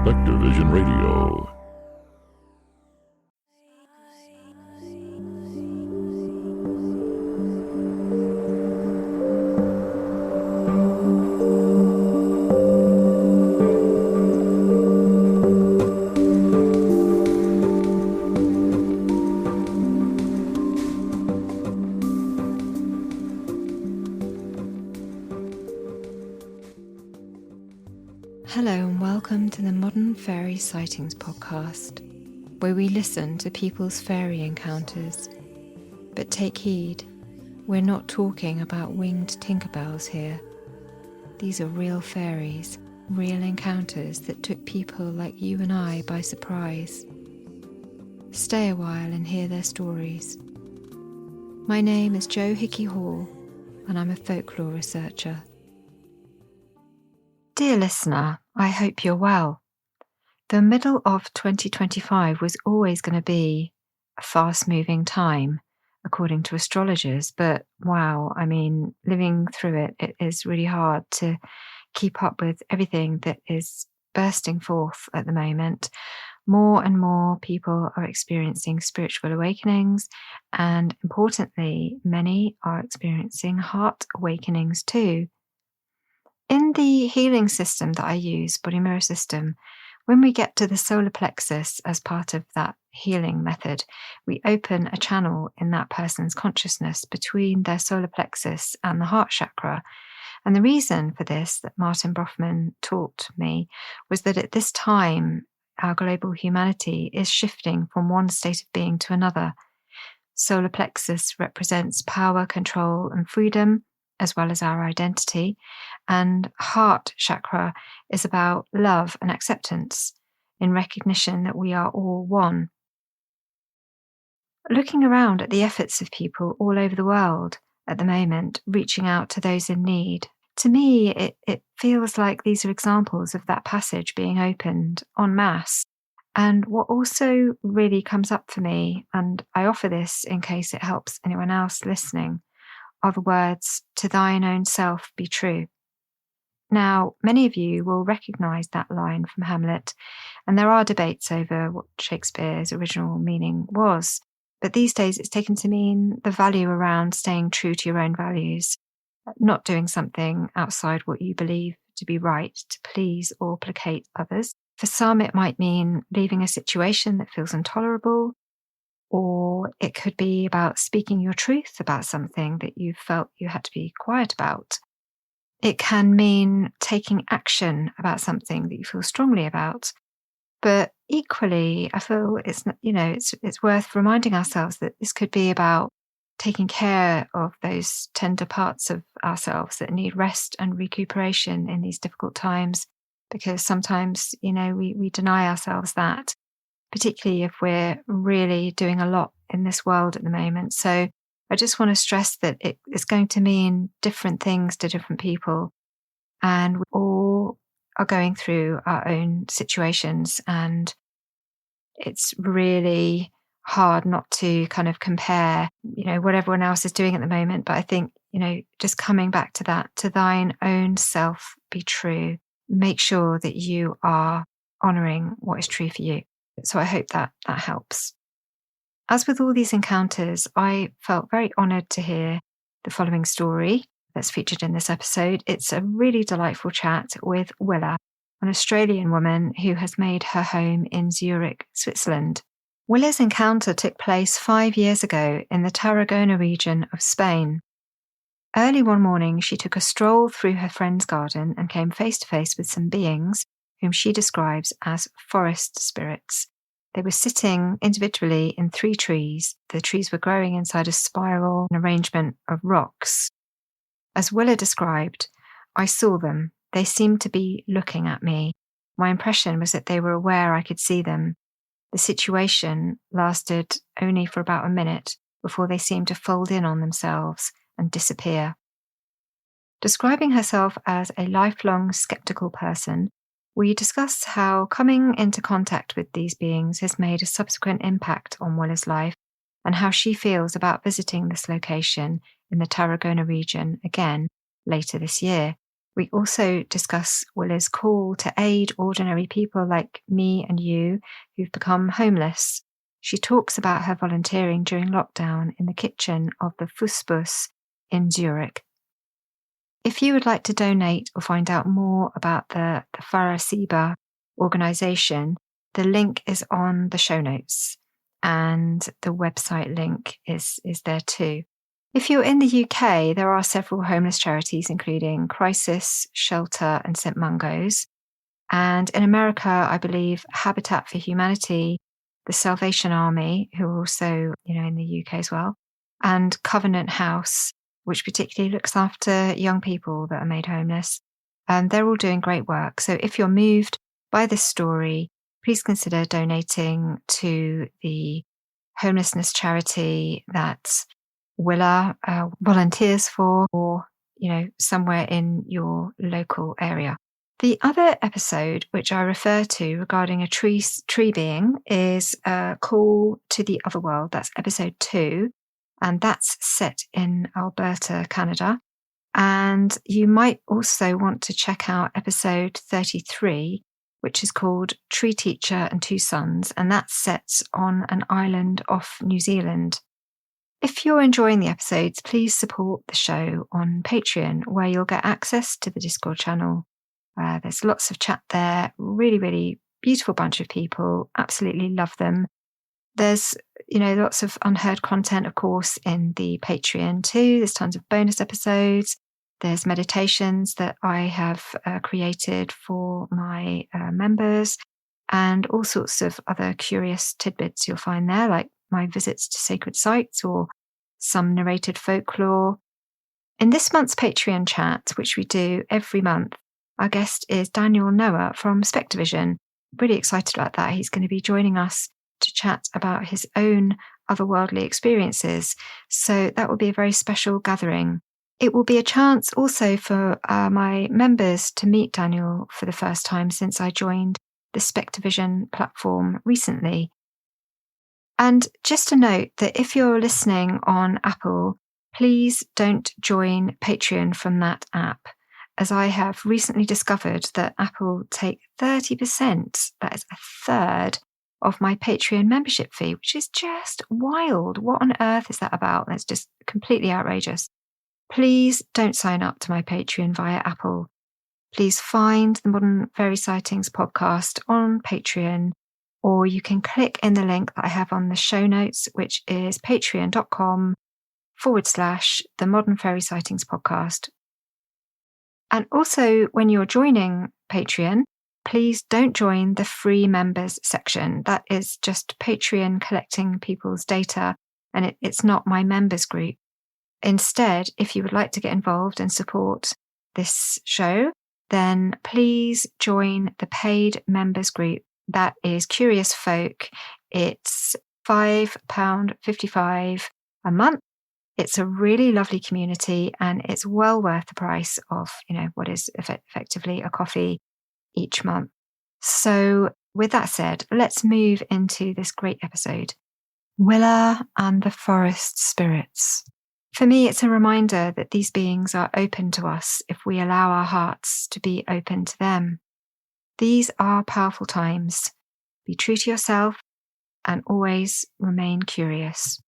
Perspective Vision Radio. Hello and welcome to the Modern Fairy Sightings podcast, where we listen to people's fairy encounters. But take heed, we're not talking about winged Tinkerbells here. These are real fairies, real encounters that took people like you and I by surprise. Stay a while and hear their stories. My name is Jo Hickey Hall, and I'm a folklore researcher. Dear listener, I hope you're well. The middle of 2025 was always going to be a fast-moving time, according to astrologers, but wow, living through it, it is really hard to keep up with everything that is bursting forth at the moment. More and more people are experiencing spiritual awakenings, and importantly, many are experiencing heart awakenings too. In the healing system that I use, body mirror system, when we get to the solar plexus as part of that healing method, we open a channel in that person's consciousness between their solar plexus and the heart chakra. And the reason for this that Martin Brofman taught me was that at this time, our global humanity is shifting from one state of being to another. Solar plexus represents power, control, and freedom, as well as our identity, and heart chakra is about love and acceptance in recognition that we are all one. Looking around at the efforts of people all over the world at the moment, reaching out to those in need, to me it feels like these are examples of that passage being opened en masse. And what also really comes up for me, and I offer this in case it helps anyone else listening, are the words, "To thine own self be true." Now, many of you will recognise that line from Hamlet, and there are debates over what Shakespeare's original meaning was. But these days it's taken to mean the value around staying true to your own values, not doing something outside what you believe to be right to please or placate others. For some, it might mean leaving a situation that feels intolerable, or it could be about speaking your truth about something that you felt you had to be quiet about. It can mean taking action about something that you feel strongly about. But equally, I feel it's worth reminding ourselves that this could be about taking care of those tender parts of ourselves that need rest and recuperation in these difficult times, because sometimes, we deny ourselves that, particularly if we're really doing a lot in this world at the moment. So I just want to stress that it's going to mean different things to different people. And we all are going through our own situations. And it's really hard not to kind of compare, what everyone else is doing at the moment. But I think, just coming back to that, to thine own self be true. Make sure that you are honouring what is true for you. So I hope that helps. As with all these encounters, I felt very honoured to hear the following story that's featured in this episode. It's a really delightful chat with Willa, an Australian woman who has made her home in Zürich, Switzerland. Willa's encounter took place 5 years ago in the Tarragona region of Spain. Early one morning, she took a stroll through her friend's garden and came face to face with some beings whom she describes as forest spirits. They were sitting individually in 3 trees. The trees were growing inside a spiral arrangement of rocks. As Willa described, I saw them. They seemed to be looking at me. My impression was that they were aware I could see them. The situation lasted only for about a minute before they seemed to fold in on themselves and disappear. Describing herself as a lifelong skeptical person, we discuss how coming into contact with these beings has made a subsequent impact on Willa's life and how she feels about visiting this location in the Tarragona region again later this year. We also discuss Willa's call to aid ordinary people like me and you who've become homeless. She talks about her volunteering during lockdown in the kitchen of the Pfuusbus in Zürich. If you would like to donate or find out more about the Pfuusbus organisation, the link is on the show notes and the website link is there too. If you're in the UK, there are several homeless charities, including Crisis, Shelter, and St. Mungo's. And in America, I believe Habitat for Humanity, the Salvation Army, who are also, in the UK as well, and Covenant House, which particularly looks after young people that are made homeless. They're all doing great work. So if you're moved by this story, please consider donating to the homelessness charity that Willa volunteers for, or, somewhere in your local area. The other episode, which I refer to regarding a tree being, is Call to the Otherworld. That's episode 2, and that's set in Alberta, Canada. And you might also want to check out episode 33, which is called Tree Teacher and Two Sons, and that's set on an island off New Zealand. If you're enjoying the episodes, please support the show on Patreon, where you'll get access to the Discord channel. There's lots of chat there, really, really beautiful bunch of people, absolutely love them. There's, lots of unheard content, of course, in the Patreon too. There's tons of bonus episodes. There's meditations that I have created for my members, and all sorts of other curious tidbits you'll find there, like my visits to sacred sites or some narrated folklore. In this month's Patreon chat, which we do every month, our guest is Daniel Noah from Spectrevision. Really excited about that. He's going to be joining us to chat about his own otherworldly experiences. So that will be a very special gathering. It will be a chance also for my members to meet Daniel for the first time since I joined the Spectrevision platform recently. And just a note that if you're listening on Apple, please don't join Patreon from that app, as I have recently discovered that Apple take 30%, that is a third, of my Patreon membership fee, which is just wild. What on earth is that about? That's just completely outrageous. Please don't sign up to my Patreon via Apple. Please find the Modern Fairy Sightings podcast on Patreon, or you can click in the link that I have on the show notes, which is patreon.com/the Modern Fairy Sightings podcast. And also, when you're joining Patreon, please don't join the free members section. That is just Patreon collecting people's data, and it's not my members group. Instead, if you would like to get involved and support this show, then please join the paid members group. That is Curious Folk. It's £5.55 a month. It's a really lovely community, and it's well worth the price of, what is effectively a coffee each month. So with that said, let's move into this great episode. Willa and the Forest Spirits. For me, it's a reminder that these beings are open to us if we allow our hearts to be open to them. These are powerful times. Be true to yourself and always remain curious.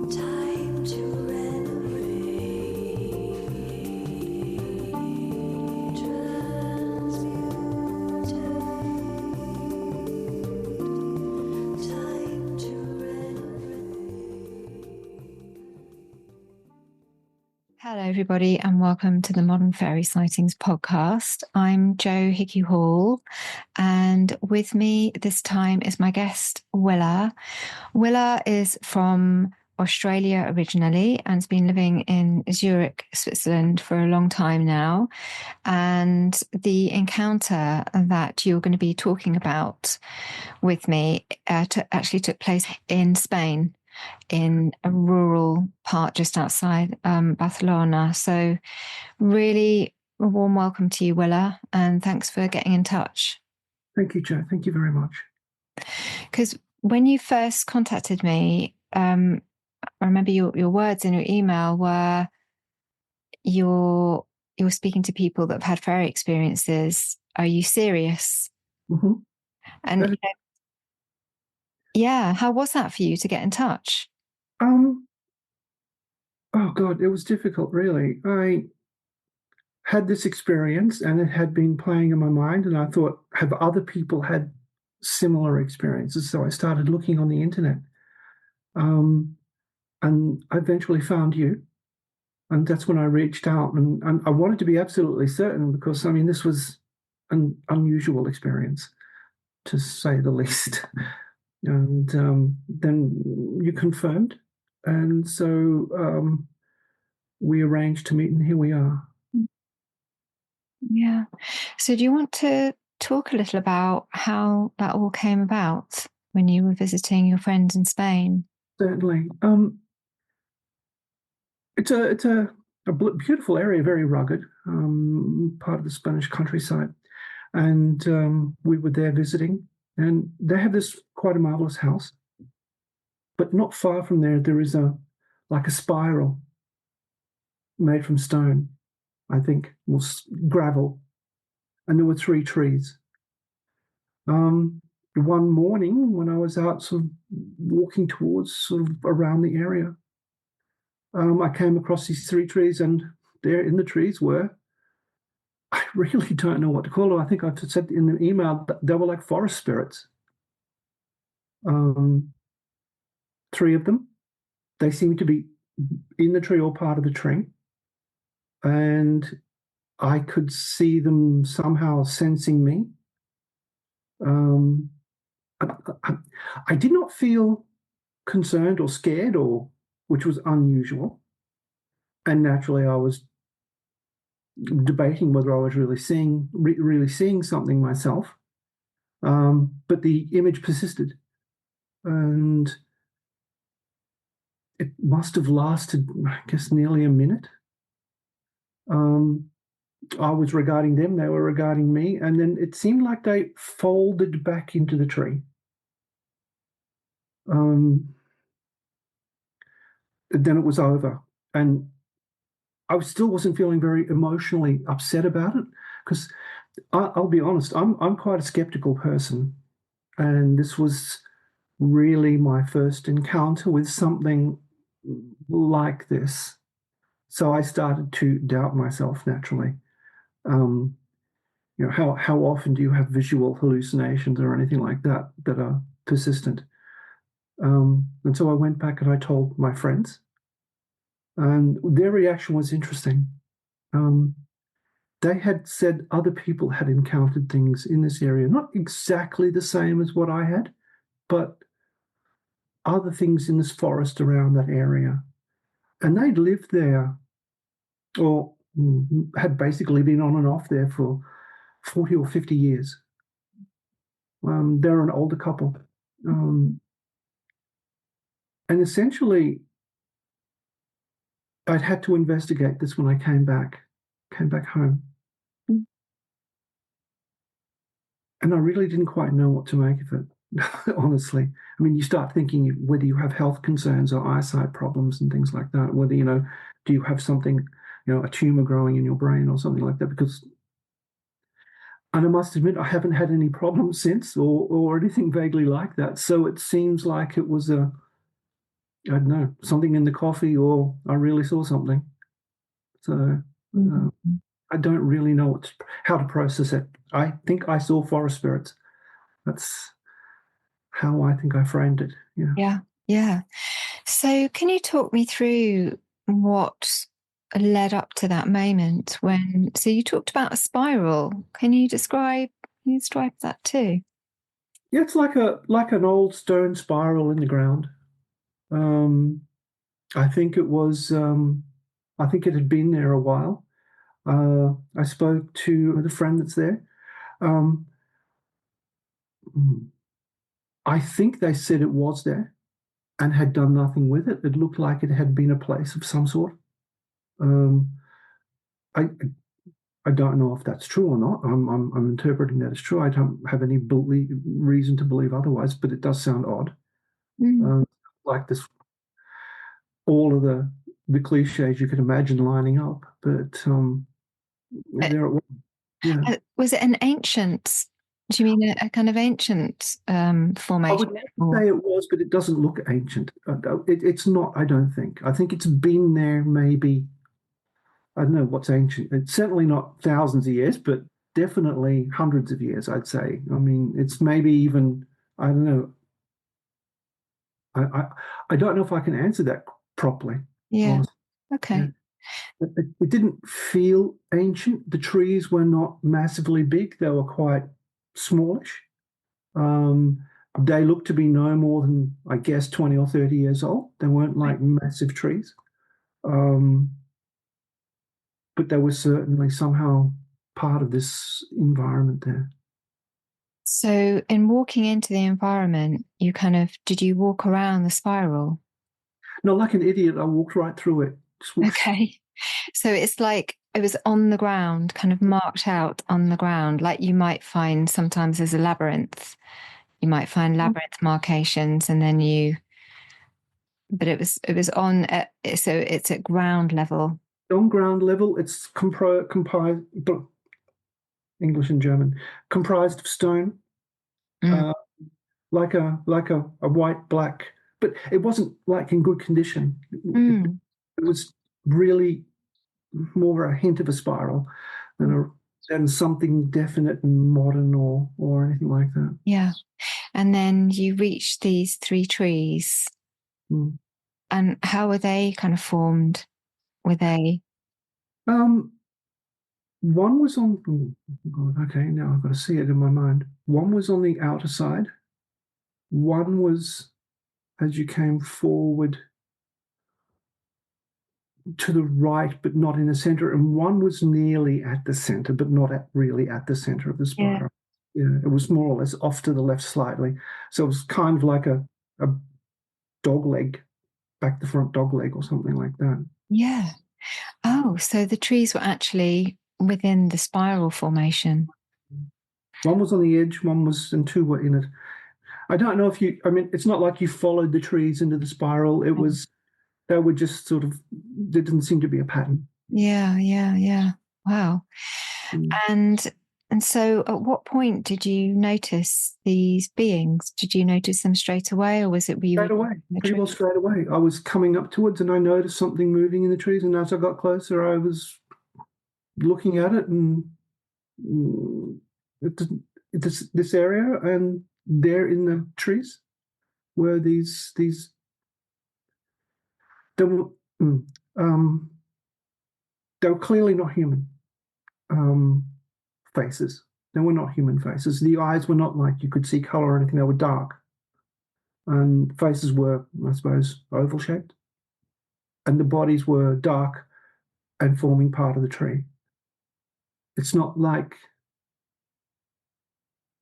Time to Hello, everybody, and welcome to the Modern Fairy Sightings podcast. I'm Jo Hickey Hall, and with me this time is my guest, Willa. Willa is from Australia originally and has been living in Zurich, Switzerland for a long time now. And the encounter that you're going to be talking about with me actually took place in Spain, in a rural part just outside Barcelona. So really a warm welcome to you, Willa, and thanks for getting in touch. Thank you, Jo. Thank you very much. Because when you first contacted me, I remember your words in your email were, you're speaking to people that have had fairy experiences. Are you serious? Mm-hmm. And yeah, how was that for you to get in touch? Oh God, it was difficult, really. I had this experience and it had been playing in my mind, and I thought, have other people had similar experiences? So I started looking on the internet. And I eventually found you. And that's when I reached out, and I wanted to be absolutely certain because, I mean, this was an unusual experience, to say the least. And then you confirmed. And so we arranged to meet, and here we are. Yeah. So do you want to talk a little about how that all came about when you were visiting your friends in Spain? Certainly. It's a beautiful area, very rugged, part of the Spanish countryside. And we were there visiting, and they have this quite a marvelous house. But not far from there, there is like a spiral made from stone, I think, or gravel, and there were 3 trees. One morning when I was out sort of walking towards sort of around the area, I came across these 3 trees, and there in the trees were, I really don't know what to call them. I think I said in the email that they were like forest spirits. 3 of them. They seemed to be in the tree or part of the tree. And I could see them somehow sensing me. Um, I, I, I did not feel concerned or scared, or which was unusual. And naturally, I was debating whether I was really seeing something myself. But the image persisted, and it must have lasted, I guess, nearly a minute. I was regarding them, they were regarding me, and then it seemed like they folded back into the tree. Um, then it was over, and I still wasn't feeling very emotionally upset about it, because I'll be honest, I'm quite a skeptical person, and this was really my first encounter with something like this. So I started to doubt myself naturally. Um, how often do you have visual hallucinations or anything like that that are persistent? And so I went back and I told my friends, and their reaction was interesting. Um, they had said other people had encountered things in this area, not exactly the same as what I had, but other things in this forest around that area. And they'd lived there, or had basically been on and off there for 40 or 50 years. They're an older couple. And essentially, I'd had to investigate this when I came back home. And I really didn't quite know what to make of it, honestly. I mean, you start thinking whether you have health concerns or eyesight problems and things like that, whether, do you have something, a tumor growing in your brain or something like that? And I must admit, I haven't had any problems since, or anything vaguely like that. So it seems like it was I don't know, something in the coffee, or I really saw something. So I don't really know how to process it. I think I saw forest spirits. That's how I think I framed it. Yeah. Yeah. Yeah. So can you talk me through what led up to that moment so you talked about a spiral. Can you describe that too? Yeah, it's like an old stone spiral in the ground. I think it was. I think it had been there a while. I spoke to the friend that's there. Um, I think they said it was there and had done nothing with it. It looked like it had been a place of some sort. Um, I I don't know if that's true or not. I'm interpreting that as true. I don't have any reason to believe otherwise, but it does sound odd. Mm. Like this, all of the the cliches you could imagine lining up, but there it was. Yeah. Was it an ancient? Do you mean a kind of ancient I formation? would say it was, but it doesn't look ancient. It's not, I don't think. I think it's been there maybe, I don't know what's ancient. It's certainly not thousands of years, but definitely hundreds of years, I'd say. I mean, it's maybe even, I don't know. I don't know if I can answer that properly. Yeah. Honestly. Okay. Yeah. It didn't feel ancient. The trees were not massively big. They were quite smallish. They looked to be no more than, I guess, 20 or 30 years old. They weren't like massive trees. But they were certainly somehow part of this environment there. So in walking into the environment, did you walk around the spiral? No, like an idiot, I walked right through it. Okay. So it's like it was on the ground, kind of marked out on the ground, like you might find sometimes there's a labyrinth. You might find labyrinth markations, and then but it was on so it's at ground level. On ground level, it's comprised, English and German, comprised of stone, like a white black, but it wasn't like in good condition. It was really more a hint of a spiral than something definite and modern or anything like that. Yeah. And then you reach these 3 trees. And how were they kind of formed? Were they? One was on, oh God, okay, now I've got to see it in my mind. One was on the outer side. One was as you came forward to the right, but not in the center. And one was nearly at the center, but not really at the center of the spiral. Yeah, it was more or less off to the left slightly. So it was kind of like a dog leg, back the front dog leg or something like that. Yeah. Oh, so the trees were actually within the spiral formation. One was on the edge, and 2 were in it. I don't know if I mean, it's not like you followed the trees into the spiral. It was, they were just sort of, there didn't seem to be a pattern. Yeah. Wow. And so at what point did you notice these beings? Did you notice them straight away, or was it straight away? Pretty well straight away. I was coming up towards and I noticed something moving in the trees, and as I got closer, I was looking at it and this area, and there in the trees were these they were clearly not human faces. They were not human faces. The eyes were not like you could see color or anything. They were dark, and faces were, I suppose, oval shaped, and the bodies were dark and forming part of the tree. It's not like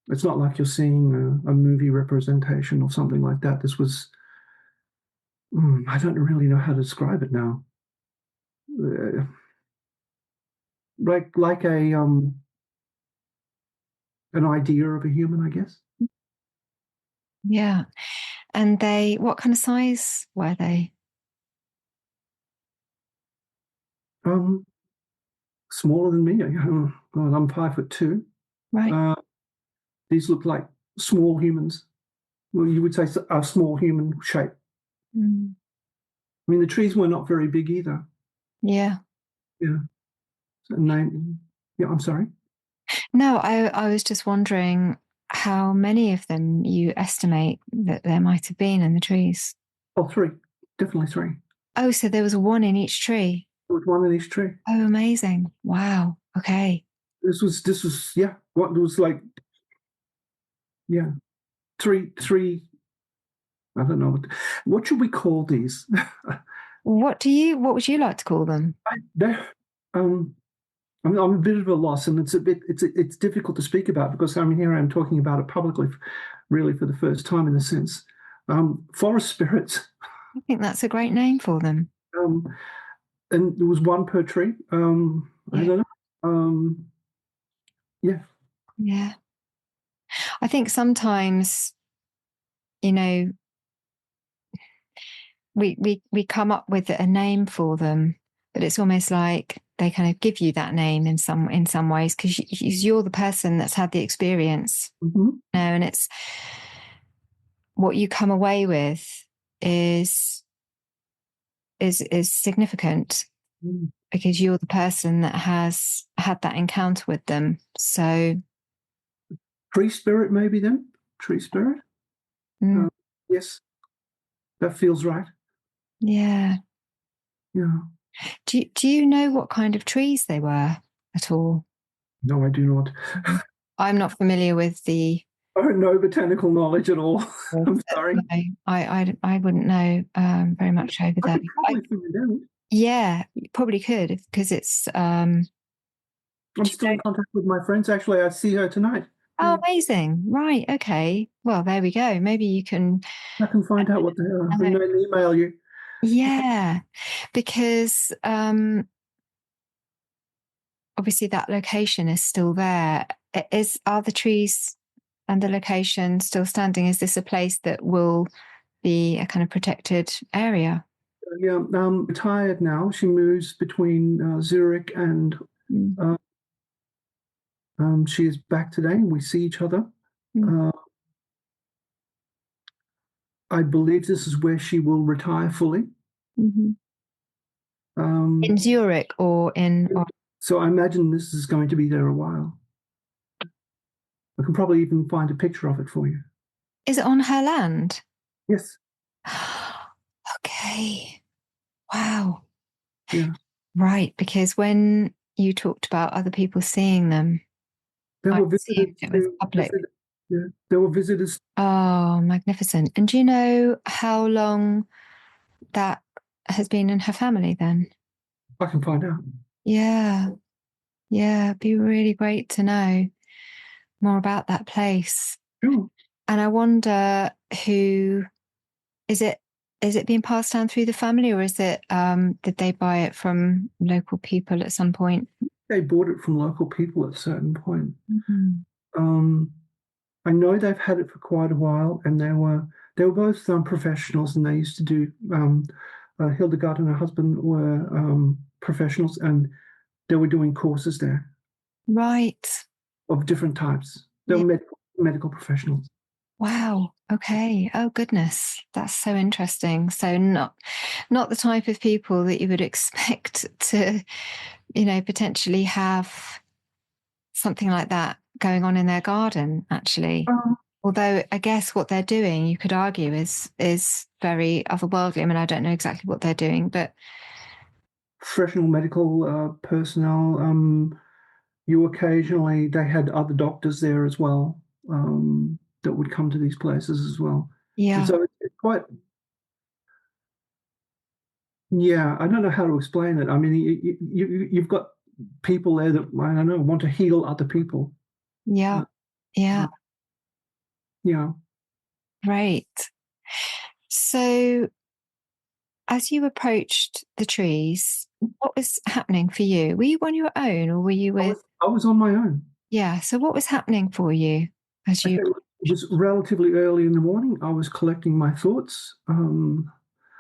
you're seeing a movie representation or something like that. This was, I don't really know how to describe it now. Like an idea of a human, I guess. Yeah. And what kind of size were they? Smaller than me. God, I'm 5'2". Right. These look like small humans. Well, you would say a small human shape. I mean, the trees were not very big either. Yeah. Yeah. Yeah, I'm sorry. No, I was just wondering how many of them you estimate that there might have been in the trees. Oh, 3. Definitely 3. Oh, so there was one in each tree. There was one in each tree. Oh, amazing. Wow. Okay. This was yeah. What was like, yeah, 3. I don't know what should we call these. What would you like to call them? I'm a bit of a loss, and it's difficult to speak about because here I'm talking about it publicly, really for the first time in a sense. Forest spirits. I think that's a great name for them. And there was one per tree. I don't know. Yeah. Yeah. I think sometimes, we come up with a name for them, but it's almost like they kind of give you that name in some ways because you're the person that's had the experience. Mm-hmm. And it's what you come away with is significant because you're the person that has had that encounter with them. So Tree spirit, maybe then? Tree spirit? Yes, that feels right. Yeah. Yeah. Do you know what kind of trees they were at all? No, I do not. I'm not familiar with the. I have no botanical knowledge at all. I'm sorry. No, I wouldn't know very much over I there. could probably find out. Yeah, you probably could because it's. I'm still in contact with my friends. Actually, I see her tonight. Oh, amazing! Right, okay. Well, there we go. Maybe you can. I can find out what they are and then email you. Yeah, because obviously that location is still there. Are the trees and the location still standing? Is this a place that will be a kind of protected area? Yeah, retired now. She moves between Zurich and she is back today and we see each other. I believe this is where she will retire fully. In Zurich or in. So I imagine this is going to be there a while. I can probably even find a picture of it for you. Is it on her land? Yes. Okay. Wow. Yeah. Right, because when you talked about other people seeing them, There I were assumed it was public. Yeah, there were visitors. Oh, magnificent. And do you know how long that has been in her family then? I can find out. Yeah. Yeah, it'd be really great to know more about that place. Sure. And I wonder who is it being passed down through the family or is it did they buy it from local people at some point? They bought it from local people at a certain point. Mm-hmm. I know they've had it for quite a while, and they were both professionals, and they used to do. Hildegard and her husband were professionals, and they were doing courses there. Right. Of different types. They were medical professionals. Wow. Okay. Oh goodness, that's so interesting. So not the type of people that you would expect to, potentially have something like that going on in their garden. Actually, although I guess what they're doing, you could argue, is very otherworldly. I mean, I don't know exactly what they're doing, but professional medical personnel. They had other doctors there as well that would come to these places as well. Yeah. And so it's quite. Yeah, I don't know how to explain it. I mean, you've got people there that, I don't know, want to heal other people. Yeah. Yeah. Yeah. Right. So as you approached the trees, what was happening for you? Were you on your own or were you with? I was on my own. Yeah. So what was happening for you as you? It was relatively early in the morning. I was collecting my thoughts.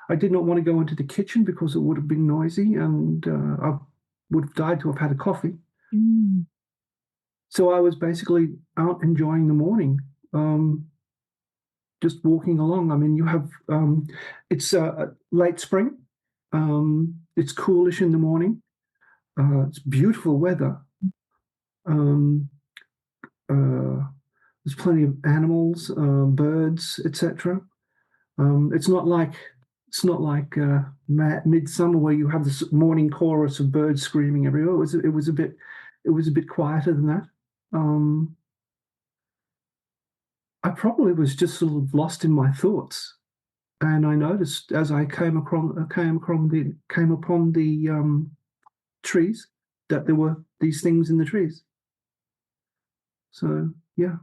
I did not want to go into the kitchen because it would have been noisy and I would have died to have had a coffee. So I was basically out enjoying the morning, just walking along. I mean, you have, it's late spring. It's coolish in the morning. It's beautiful weather. There's plenty of animals, birds, etc. It's not like midsummer where you have this morning chorus of birds screaming everywhere. It was a bit quieter than that. I probably was just sort of lost in my thoughts, and I noticed as I came upon the trees that there were these things in the trees. So yeah.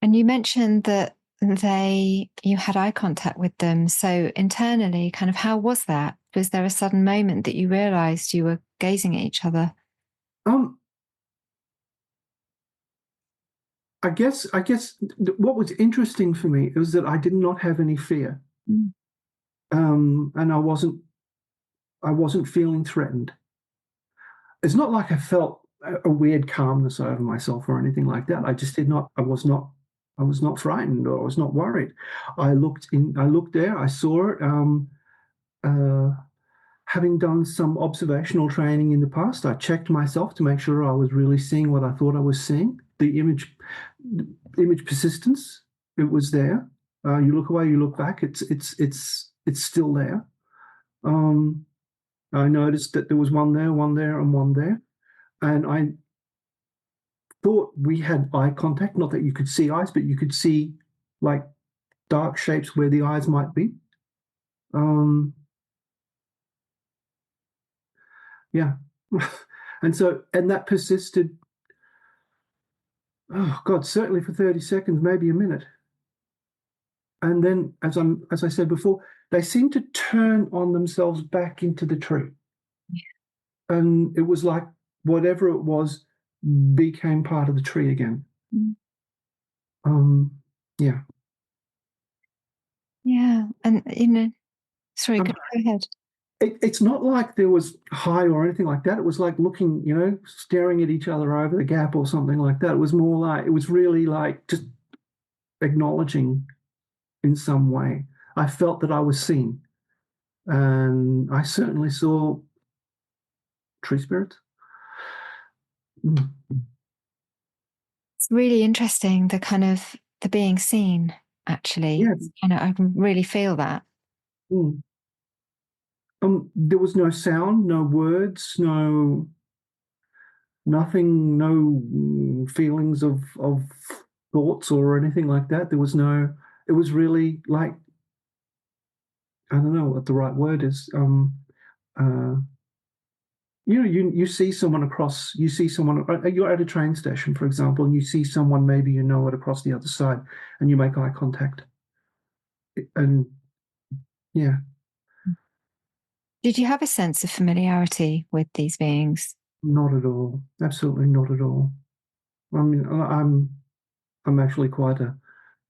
And you mentioned that you had eye contact with them. So internally, kind of how was that? Was there a sudden moment that you realized you were gazing at each other? I guess what was interesting for me was that I did not have any fear. and I wasn't feeling threatened. It's not like I felt a weird calmness over myself or anything like that. I just did not. I was not frightened, or I was not worried. I looked in. I looked there. I saw it. Uh, Having done some observational training in the past, I checked myself to make sure I was really seeing what I thought I was seeing. The image persistence, it was there. You look away, you look back, it's still there. I noticed that there was one there, and one there, and I thought we had eye contact. Not that you could see eyes, but you could see like dark shapes where the eyes might be. Yeah. and that persisted, oh God, certainly for 30 seconds, maybe a minute. And then, as I said before, they seemed to turn on themselves back into the tree. Yeah. And it was like whatever it was became part of the tree again. Mm. Yeah. Yeah. And, sorry, go ahead. It's not like there was high or anything like that. It was like looking, staring at each other over the gap or something like that. It was more like, it was really like just acknowledging in some way. I felt that I was seen. And I certainly saw tree spirits. It's really interesting, the being seen, actually. Yes. And I can really feel that. There was no sound, no words, nothing, no feelings of thoughts or anything like that. There was no. It was really like, I don't know what the right word is. You see someone across. You see someone. You're at a train station, for example, and you see someone maybe you know it across the other side, and you make eye contact. And yeah. Did you have a sense of familiarity with these beings? Not at all. Absolutely not at all. I mean, I'm actually quite a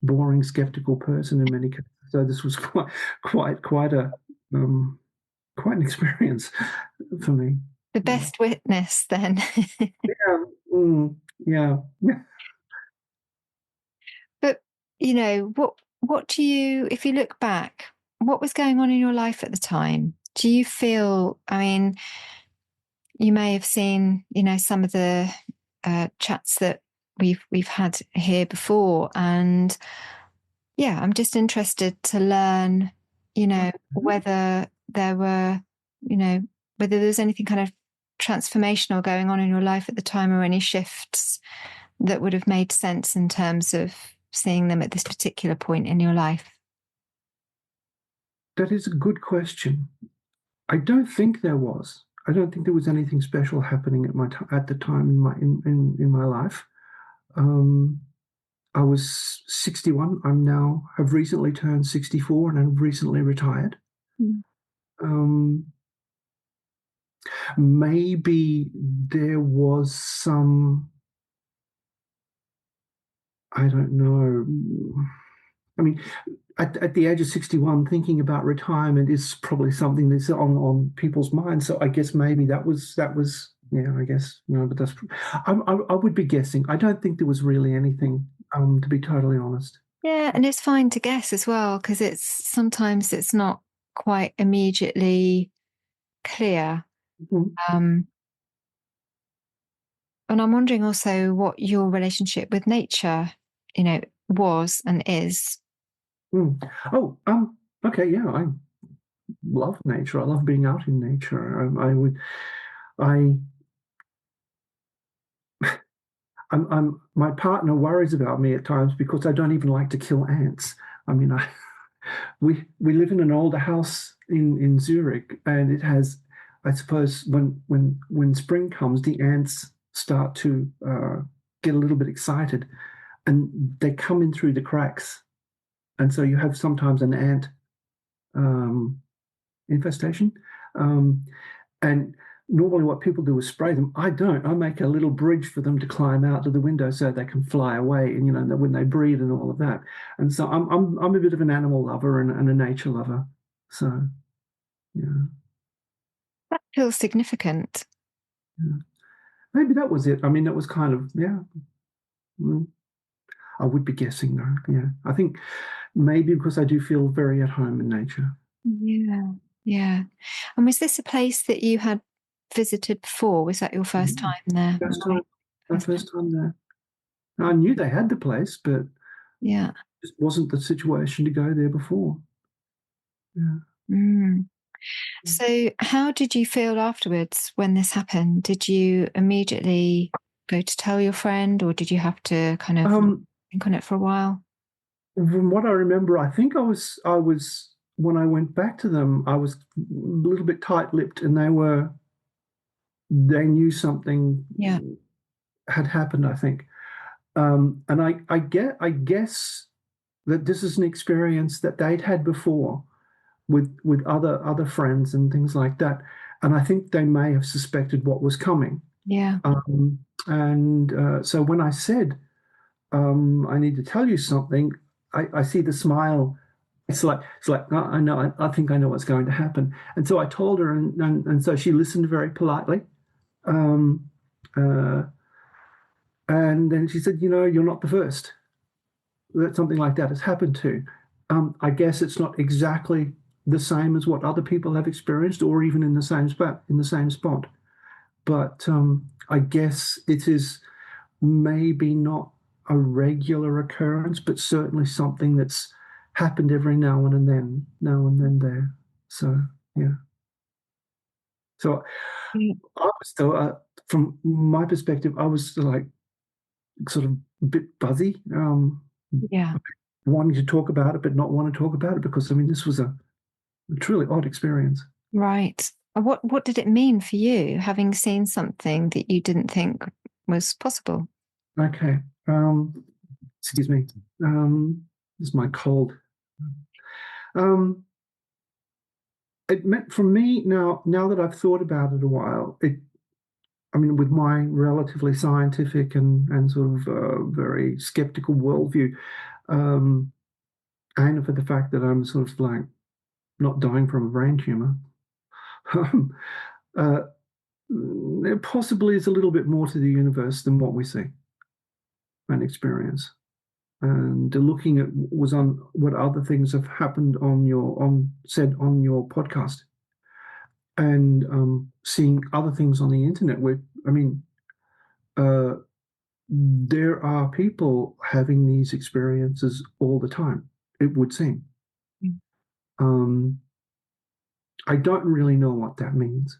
boring, skeptical person in many cases. So this was quite an experience for me. The best witness, then. Yeah. Yeah. But what do you, if you look back, what was going on in your life at the time? Do you feel? I mean, you may have seen, some of the chats that we've had here before, and yeah, I'm just interested to learn, whether there were, whether there's anything kind of transformational going on in your life at the time, or any shifts that would have made sense in terms of seeing them at this particular point in your life. That is a good question. I don't think there was. I don't think there was anything special happening at the time in my life. I was 61. Have recently turned 64, and I've recently retired. Maybe there was some, I don't know. I mean, at the age of 61, thinking about retirement is probably something that's on people's minds. So I guess maybe that was yeah, I guess, but that's, I would be guessing. I don't think there was really anything, to be totally honest. Yeah, and it's fine to guess as well, because sometimes it's not quite immediately clear. And I'm wondering also what your relationship with nature, was and is. Oh, okay, yeah, I love nature. I love being out in nature. My partner worries about me at times because I don't even like to kill ants. I mean, we live in an older house in Zürich, and it has, I suppose, when spring comes, the ants start to get a little bit excited, and they come in through the cracks, and so you have sometimes an ant infestation, and normally what people do is spray them. I don't. I make a little bridge for them to climb out to the window so they can fly away, and when they breed and all of that. And so I'm a bit of an animal lover and a nature lover. So, yeah. That feels significant. Yeah. Maybe that was it. I mean, it was kind of, yeah. I would be guessing though. Yeah. I think maybe because I do feel very at home in nature. Yeah, yeah. And was this a place that you had visited before? Was that your first Mhm. time there? First time, my First time. first time there. I knew they had the place, but Yeah. it wasn't the situation to go there before. Yeah. Mm. So, how did you feel afterwards when this happened? Did you immediately go to tell your friend, or did you have to kind of Um, think on it for a while? from what I remember, I think I was when I went back to them, I was a little bit tight-lipped, and they knew something Yeah. had happened, I think. And I guess that this is an experience that they'd had before with other friends and things like that. And I think they may have suspected what was coming. Yeah. And so when I said, I need to tell you something, I see the smile. It's like "Oh, I know, I think I know what's going to happen." And so I told her, and so she listened very politely. Um, uh, and then she said, "You're not the first that something like that has happened to." I guess it's not exactly the same as what other people have experienced, or even in the same spot. But I guess it is maybe not a regular occurrence, but certainly something that's happened every now and then there. So yeah. So Mm. I was still, from my perspective, I was like sort of a bit buzzy, Yeah. wanting to talk about it, but not want to talk about it because I mean this was a truly odd experience. Right. What did it mean for you, having seen something that you didn't think was possible? Okay. Excuse me. This is my cold. Um, it meant for me now that I've thought about it a while. I mean, with my relatively scientific and sort of very skeptical worldview, um, and for the fact that I'm sort of like not dying from a brain tumor, um, uh, there possibly is a little bit more to the universe than what we see and experience. And looking at was on what other things have happened on said on your podcast, and seeing other things on the internet. Where I mean, uh, there are people having these experiences all the time. It would seem. Mm. Um, I don't really know what that means.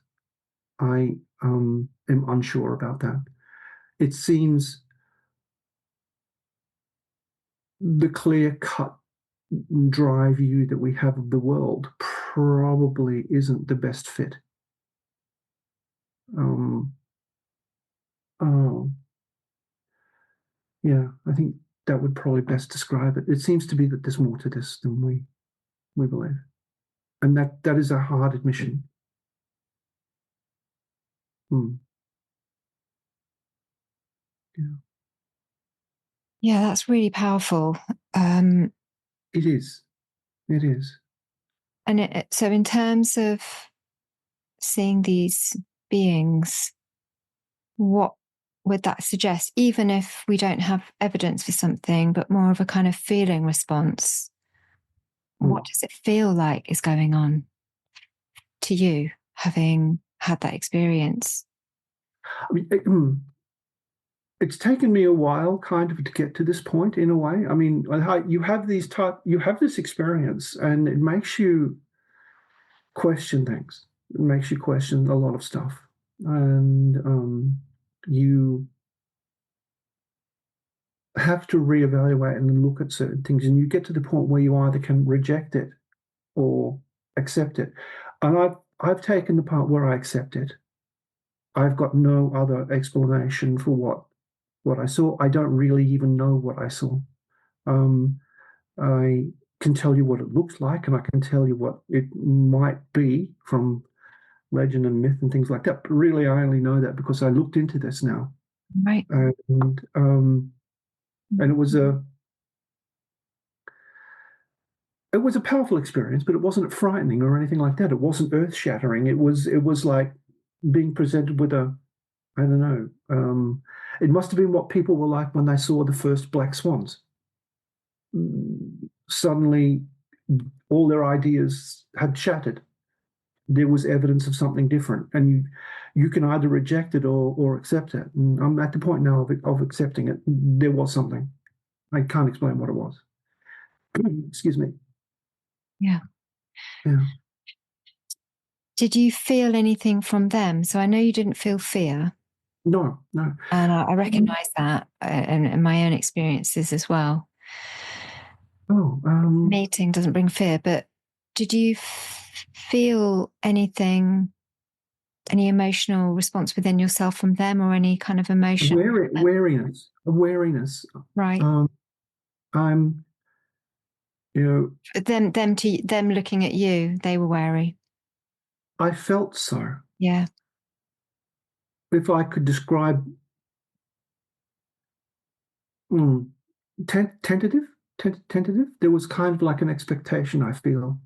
I am unsure about that. It seems the clear cut, dry view that we have of the world probably isn't the best fit. Um, oh, yeah, I think that would probably best describe it. It seems to be that there's more to this than we believe, and that is a hard admission. Mm, yeah, Yeah, that's really powerful. Um, it is. It is. and so, in terms of seeing these beings, what would that suggest? Even if we don't have evidence for something, but more of a kind of feeling response, what Mm. does it feel like is going on to you, having had that experience? I mean, it's taken me a while, kind of, to get to this point. In a way, I mean, you have this experience, and it makes you question things. It makes you question a lot of stuff, and you have to reevaluate and look at certain things, and you get to the point where you either can reject it or accept it. And I've taken the part where I accept it. I've got no other explanation for what I saw. I don't really even know what I saw. Um, I can tell you what it looks like, and I can tell you what it might be from legend and myth and things like that. But really, I only know that because I looked into this now, Right. and it was it was a powerful experience, but it wasn't frightening or anything like that. It wasn't earth-shattering. It was like being presented with a, I don't know, it must have been what people were like when they saw the first black swans. Suddenly, all their ideas had shattered. There was evidence of something different, and you can either reject it or accept it. And I'm at the point now of accepting it. There was something. I can't explain what it was. Excuse me. Yeah. Yeah. Did you feel anything from them? So I know you didn't feel fear. No. And I recognize that in my own experiences as well. Mating doesn't bring fear, but did you feel anything, any emotional response within yourself from them, or any kind of emotion? Wariness. Right. I'm, them looking at you, they were wary. I felt so. Yeah. If I could describe, tentative. There was kind of like an expectation, I feel.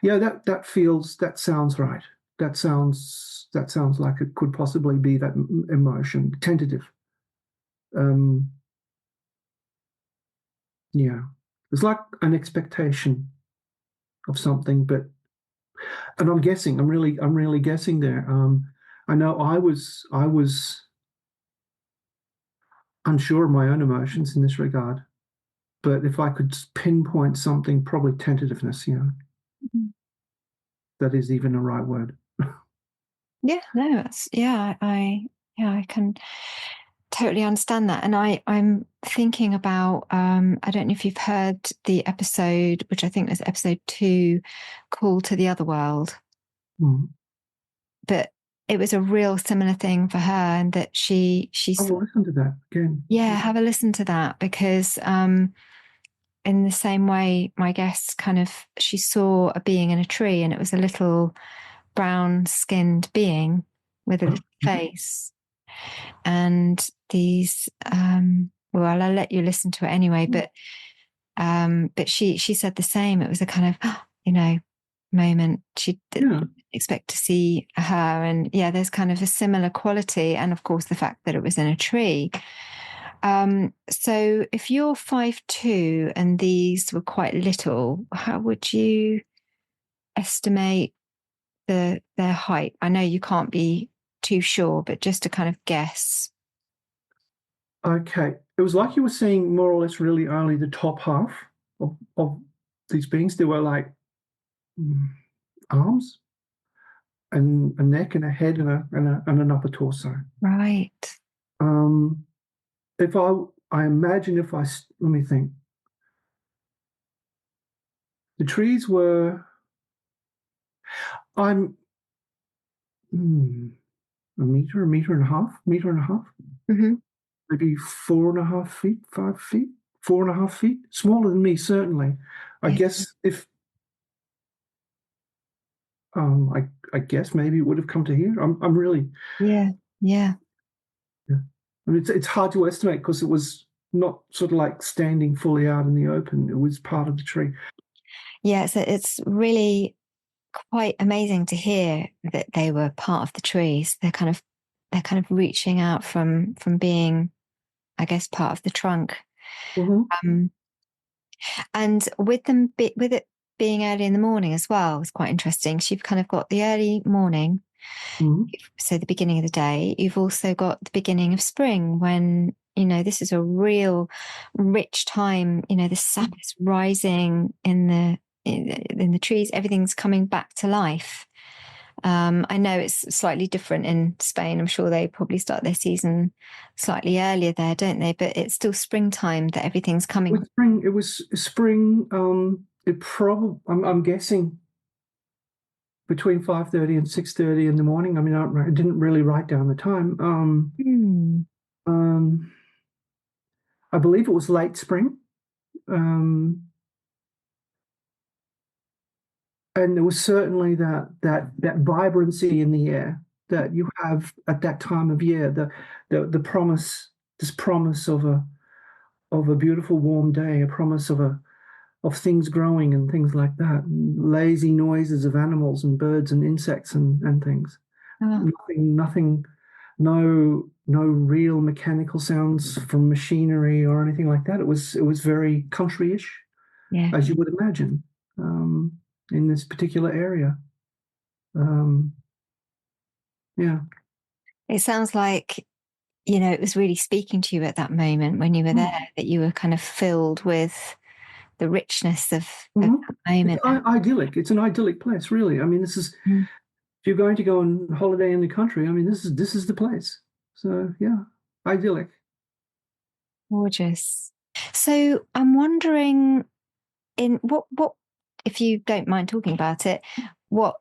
Yeah, that sounds right. That sounds like it could possibly be that emotion, tentative. Yeah, it's like an expectation of something, and I'm guessing. I'm really guessing there. I know I was unsure of my own emotions in this regard, but if I could pinpoint something, probably tentativeness. That is even a right word. Yeah, no, I can totally understand that. And I'm thinking about, I don't know if you've heard the episode, which I think was episode 2, Call to the Other World. But it was a real similar thing for her, and that she I will listen to that again. Yeah, have a listen to that, because in the same way, my guest she saw a being in a tree, and it was a little brown-skinned being with a little face. And these, well, I'll let you listen to it anyway, but she said the same. It was a kind of, moment. She didn't expect to see her. And yeah, there's kind of a similar quality. And of course, the fact that it was in a tree. So if you're 5'2" and these were quite little, how would you estimate their height? I know you can't be too sure, but just to kind of guess. Okay. It was like you were seeing more or less really only the top half of these beings. There were like arms and a neck and a head and an upper torso. Right. If I imagine let me think. The trees were, I'm a meter and a half, Mm-hmm. maybe 4.5 feet, 5 feet, 4.5 feet, smaller than me, certainly. I guess if, I guess maybe it would have come to here. I'm really. Yeah. I mean, it's hard to estimate because it was not sort of like standing fully out in the open. It was part of the tree. Yeah, so it's really quite amazing to hear that they were part of the trees. They're kind of reaching out from being, I guess, part of the trunk. Mm-hmm. And with it being early in the morning as well, it's quite interesting. So you've kind of got the early morning, so the beginning of the day. You've also got the beginning of spring, when this is a real rich time. The sap is rising in the trees. Everything's coming back to life. I know it's slightly different in Spain. I'm sure they probably start their season slightly earlier there, don't they? But it's still springtime that everything's coming. It was spring. I'm guessing between 5:30 and 6:30 in the morning. I mean, I didn't really write down the time. I believe it was late spring. And there was certainly that vibrancy in the air that you have at that time of year. This promise of of a beautiful warm day, a promise of things growing and things like that, lazy noises of animals and birds and insects and things. Oh, Nothing, no real mechanical sounds from machinery or anything like that. It was very country-ish, yeah. as you would imagine, in this particular area. Yeah. It sounds like, it was really speaking to you at that moment when you were there, that you were kind of filled with the richness of that moment. It's idyllic. It's an idyllic place, really. I mean, this is Mm, if you're going to go on holiday in the country. I mean, this is the place. So yeah, idyllic. gorgeous. So I'm wondering, in what if you don't mind talking about it, what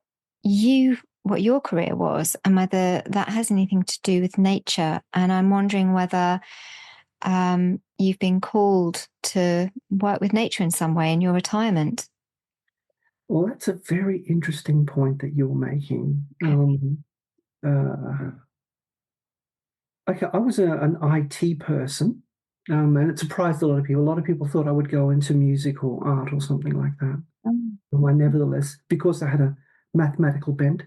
your career was, and whether that has anything to do with nature. And I'm wondering whether you've been called to work with nature in some way in your retirement. Well, that's a very interesting point that you're making. Uh, okay, I was an IT person, and it surprised a lot of people. A lot of people thought I would go into music or art or something like that. Mm. I nevertheless, because I had a mathematical bent,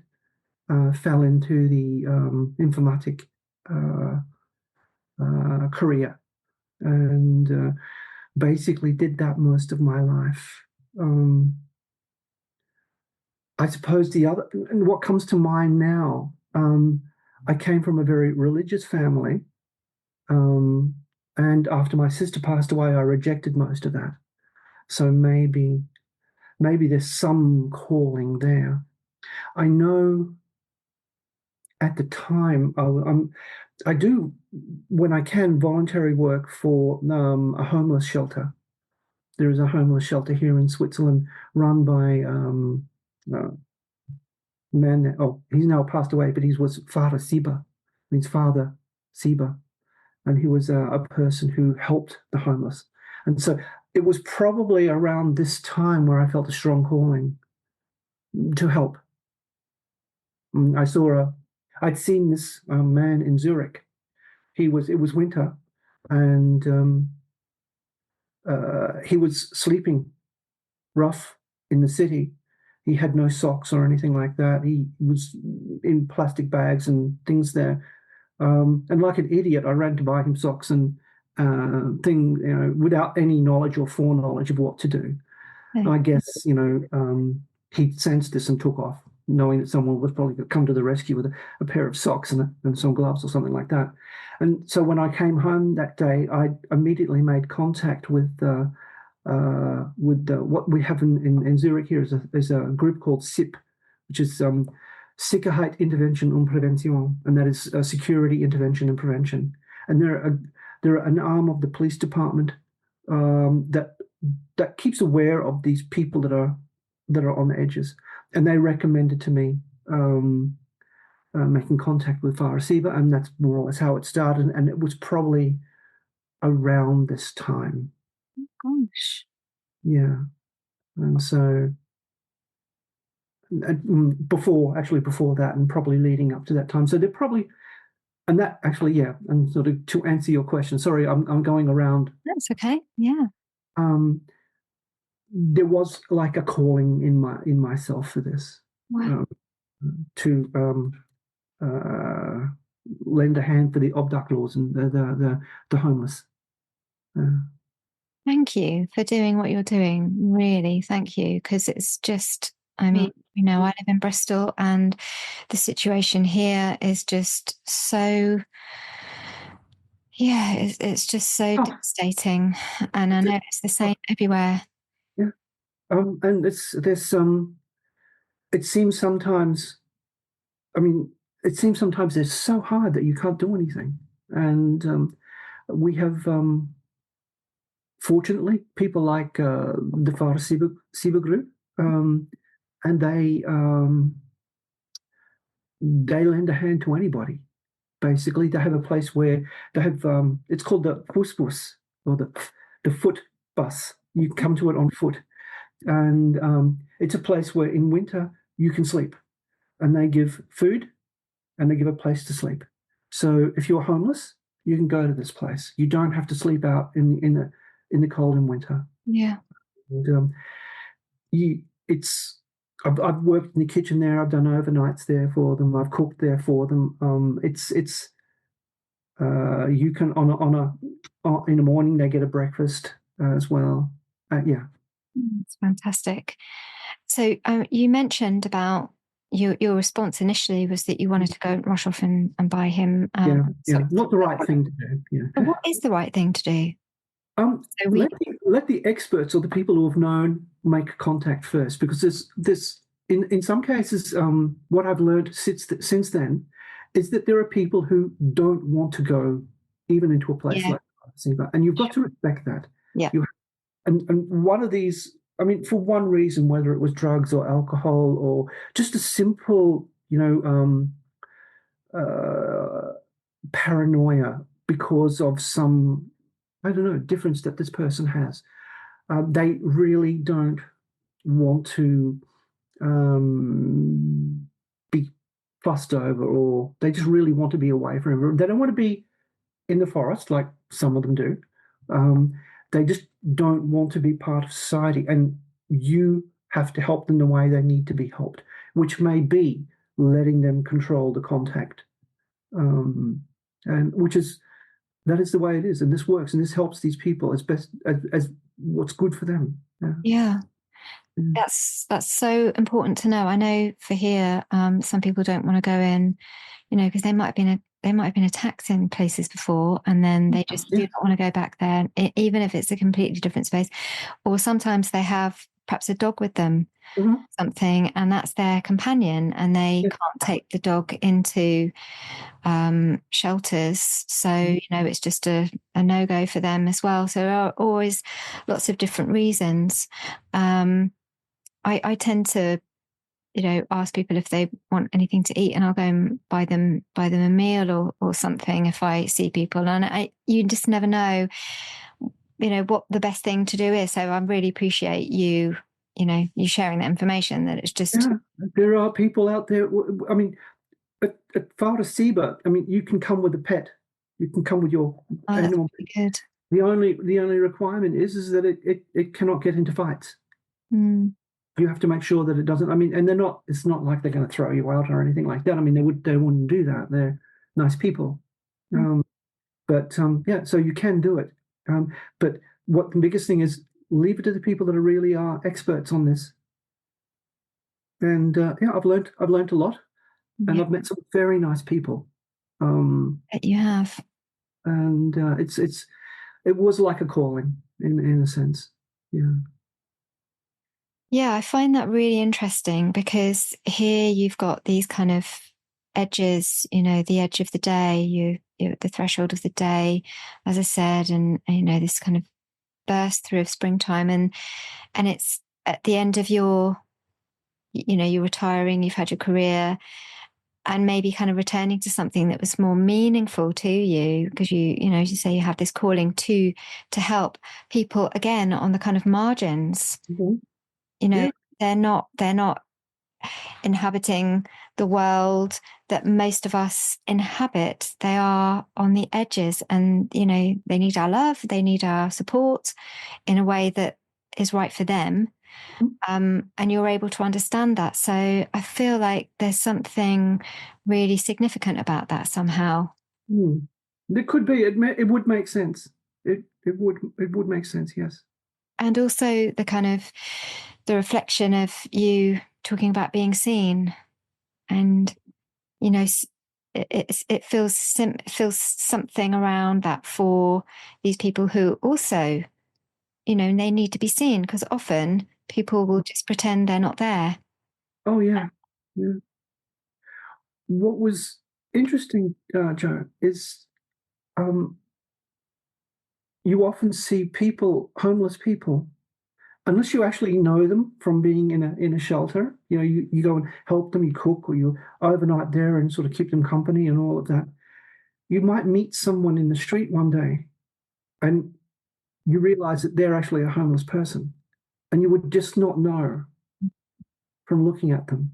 fell into the informatic uh, career and basically did that most of my life. I suppose the other, and what comes to mind now, I came from a very religious family. Um, and after my sister passed away, I rejected most of that. So maybe there's some calling there. I know at the time I do when I can voluntary work for a homeless shelter. There is a homeless shelter here in Switzerland run by a man. Oh, he's now passed away, but he was Father Siba, means Father Siba, and he was a person who helped the homeless. And so it was probably around this time where I felt a strong calling to help. I'd seen this man in Zurich. It was winter, and he was sleeping rough in the city. He had no socks or anything like that. He was in plastic bags and things there. And like an idiot, I ran to buy him socks and without any knowledge or foreknowledge of what to do. Okay. I guess, he sensed this and took off, knowing that someone was probably going to come to the rescue with a pair of socks and some gloves or something like that. And so when I came home that day, I immediately made contact with what we have in Zurich here is a group called SIP, which is Sicherheit, Intervention und Prävention, and that is security, intervention, and prevention. And they're an arm of the police department that keeps aware of these people that are on the edges. And they recommended to me making contact with Farasiba, and that's more or less how it started. And it was probably around this time. Gosh. Yeah. And so before that and probably leading up to that time. So they're probably, and that actually, yeah, and sort of to answer your question, sorry, I'm going around. That's okay. Yeah. There was like a calling in myself for this. Wow. To lend a hand for the obdachlos and the homeless. Thank you for doing what you're doing. Really, thank you. Because it's just, I mean, I live in Bristol, and the situation here is just so, yeah, it's just so devastating. And I know it's the same everywhere. Yeah. And it seems sometimes, it's so hard that you can't do anything. And we have, fortunately, people like the Siba group, and they lend a hand to anybody. Basically, they have a place where they have, it's called the Pfuusbus, or the foot bus. You can come to it on foot. And it's a place where in winter you can sleep. And they give food and they give a place to sleep. So if you're homeless, you can go to this place. You don't have to sleep out in the cold in winter. Yeah. And you, it's I've worked in the kitchen there. I've done overnights there for them. I've cooked there for them. It's you can in the morning they get a breakfast as well. Yeah. It's fantastic. So you mentioned about your response initially was that you wanted to go and rush off and buy him. Yeah. Not the right thing to do. So Yeah. what is the right thing to do? So we, Let the experts or the people who have known make contact first, because there's in some cases what I've learned since then is that there are people who don't want to go even into a place yeah, like that, and you've got to respect that. yeah, You and one of these, I mean, for one reason, whether it was drugs or alcohol or just a simple, paranoia because of some, I don't know, difference that this person has. They really don't want to be fussed over, or they just really want to be away from everyone. They don't want to be in the forest like some of them do. They just don't want to be part of society, and you have to help them the way they need to be helped, which may be letting them control the contact, and that is the way it is, and this works, and this helps these people as best as what's good for them. yeah. Mm. That's so important to know. I know for here, some people don't want to go in, because they might have been attacked in places before, and then they just do not want to go back there, even if it's a completely different space. Or sometimes they have perhaps a dog with them, Mhm. something, and that's their companion, and they can't take the dog into shelters. So, it's just a no-go for them as well. So there are always lots of different reasons. I tend to, ask people if they want anything to eat, and I'll go and buy them a meal or something if I see people. And you just never know, what the best thing to do is. So I really appreciate you sharing that information, that it's just, Yeah, there are people out there. I mean, at Pfuusbus, I mean, you can come with a pet. You can come with your oh, that's animal. really good. The only requirement is that it cannot get into fights. Mm. You have to make sure that it doesn't. I mean, and it's not like they're going to throw you out or anything like that. I mean, they wouldn't do that. They're nice people. But yeah, so you can do it. But what the biggest thing is, leave it to the people that really are experts on this. And yeah, I've learned a lot, and Yeah, I've met some very nice people. Um, that you have. and it was like a calling in a sense. Yeah. Yeah, I find that really interesting, because here you've got these kind of edges, the edge of the day, you're at the threshold of the day, as I said, and this kind of burst through of springtime, and it's at the end of you're retiring, you've had your career, and maybe kind of returning to something that was more meaningful to you, because as you say, you have this calling to help people again on the kind of margins. Mhm. you know Yeah. they're not inhabiting the world that most of us inhabit. They are on the edges, and they need our love, they need our support in a way that is right for them. And you're able to understand that. So I feel like there's something really significant about that somehow. Mm. It could be. It would make sense. It would make sense. Yes. And also the reflection of you talking about being seen, and it feels something around that for these people who also, they need to be seen, because often people will just pretend they're not there. Oh yeah. Yeah. What was interesting, Joe, is um, you often see homeless people, unless you actually know them from being in a shelter. You go and help them, you cook, or you overnight there and sort of keep them company and all of that. You might meet someone in the street one day, and you realize that they're actually a homeless person, and you would just not know from looking at them.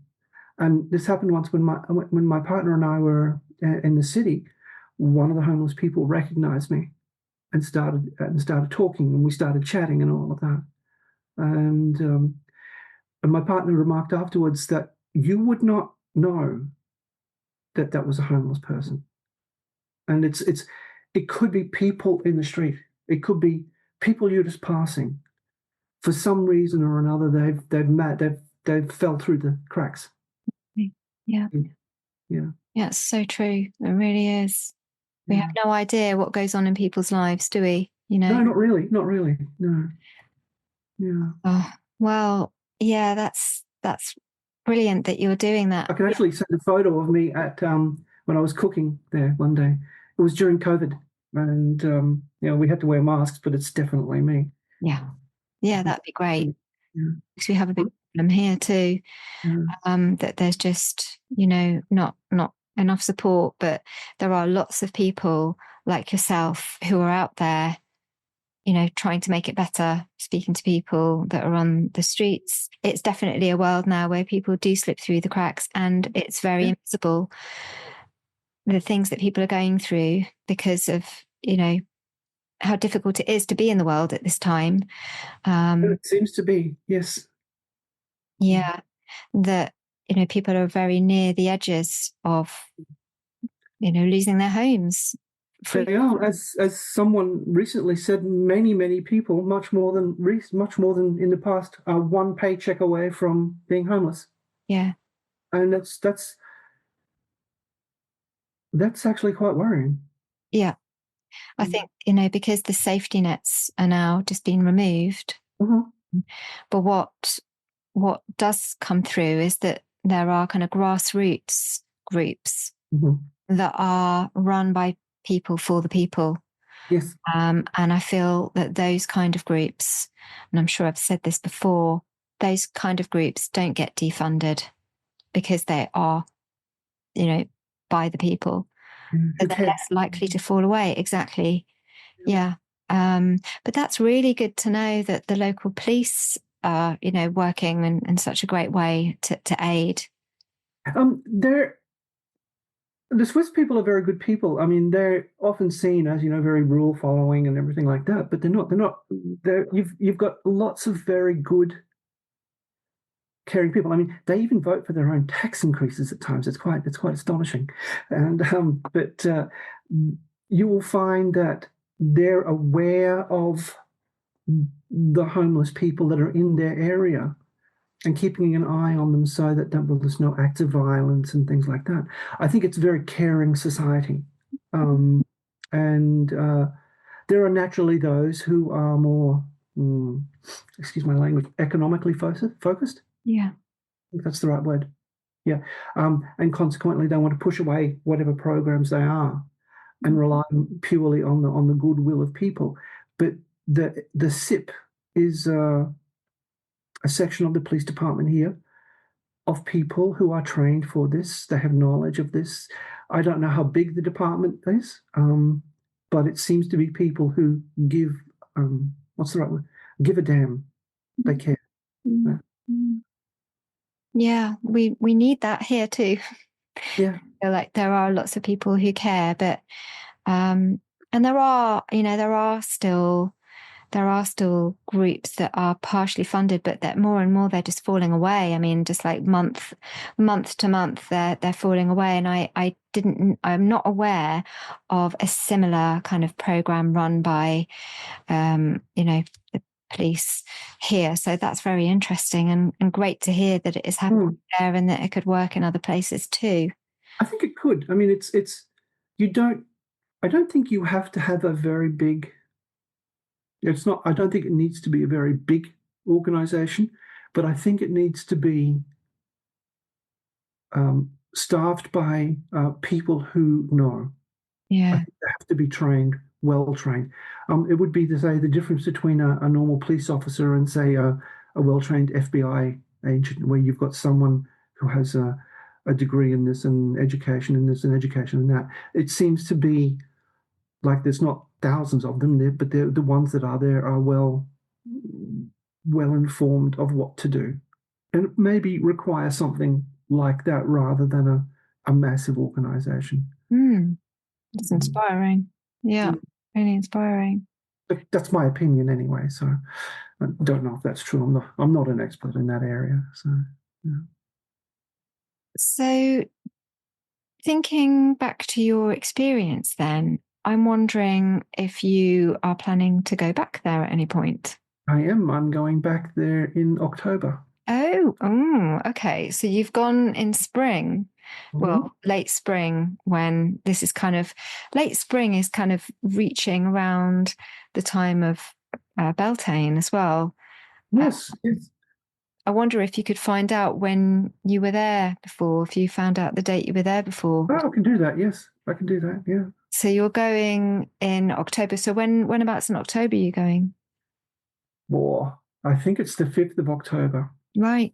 And this happened once when my partner and I were in the city. one of the homeless people recognized me and started talking, and we started chatting and all of that. And my partner remarked afterwards that you would not know that that was a homeless person. And it could be people in the street. It could be people you're just passing. For some reason or another, they've fell through the cracks. Yeah. Yeah. Yeah, it's so true. It really is. We have no idea what goes on in people's lives, do we? You know? No, not really. Not really. No. Yeah. Oh, well, yeah, that's brilliant that you're doing that. I can actually send a photo of me at when I was cooking there one day. It was during COVID, and we had to wear masks, but it's definitely me. Yeah. Yeah, that'd be great. Yeah. Because we have a big problem here too. Yeah. That there's just, not enough support, but there are lots of people like yourself who are out there, trying to make it better, speaking to people that are on the streets. It's definitely a world now where people do slip through the cracks, and it's very invisible, the things that people are going through because of, how difficult it is to be in the world at this time. It seems to be, yes. Yeah. That, people are very near the edges of, losing their homes. They are, as someone recently said, many people, much more than in the past, are one paycheck away from being homeless. Yeah. And that's actually quite worrying. Yeah. I think, because the safety nets are now just being removed. Mm-hmm. But what does come through is that there are kind of grassroots groups that are run by people for the people. Yes. And I feel that those kind of groups, and I'm sure I've said this before, those kind of groups don't get defunded because they are, by the people. So they're less likely to fall away. Exactly. Yeah. But that's really good to know that the local police are, working in such a great way to aid. The Swiss people are very good people. I mean, they're often seen as, very rule following and everything like that, but they're not. You've got lots of very good, caring people. I mean, they even vote for their own tax increases at times. It's quite astonishing. And but you will find that they're aware of the homeless people that are in their area and keeping an eye on them so that there's no acts of violence and things like that. I think it's a very caring society. And there are naturally those who are more, excuse my language, economically focused. Yeah. I think that's the right word. Yeah. And consequently, they want to push away whatever programs they are and rely purely on the goodwill of people. But the SIP is a section of the police department here of people who are trained for this. They have knowledge of this. I don't know how big the department is, but it seems to be people who give, what's the right word? Give a damn. They care. Yeah, we need that here too. Yeah. Like there are lots of people who care, but and there are still groups that are partially funded, but that more and more they're just falling away. I mean, just like month to month, they're falling away. And I'm not aware of a similar kind of program run by, the police here. So that's very interesting and great to hear that it is happening there and that it could work in other places too. I think it could. I mean, I don't think you have to have a very big, I don't think it needs to be a very big organization, but I think it needs to be staffed by people who know. Yeah. I think they have to be trained, well trained. It would be to say the difference between a normal police officer and say a well-trained FBI agent, where you've got someone who has a degree in this and education in this and education in that. It seems to be like there's not thousands of them there, but the ones that are there are well informed of what to do, and maybe require something like that rather than a massive organization. It's inspiring. Yeah, really inspiring. That's my opinion anyway. So I don't know if that's true. I'm not an expert in that area. So yeah. So thinking back to your experience then, I'm wondering if you are planning to go back there at any point. I am. I'm going back there in October. Oh, okay. So you've gone in spring. Well, late spring, when this is kind of late spring is kind of reaching around the time of Beltane as well. Yes, yes. I wonder if you could find out when you were there before, if you found out the date you were there before. Oh, I can do that. Yes, I can do that. Yeah. So you're going in October. So whenabouts in October are you going? Well, I think it's the 5th of October. Right.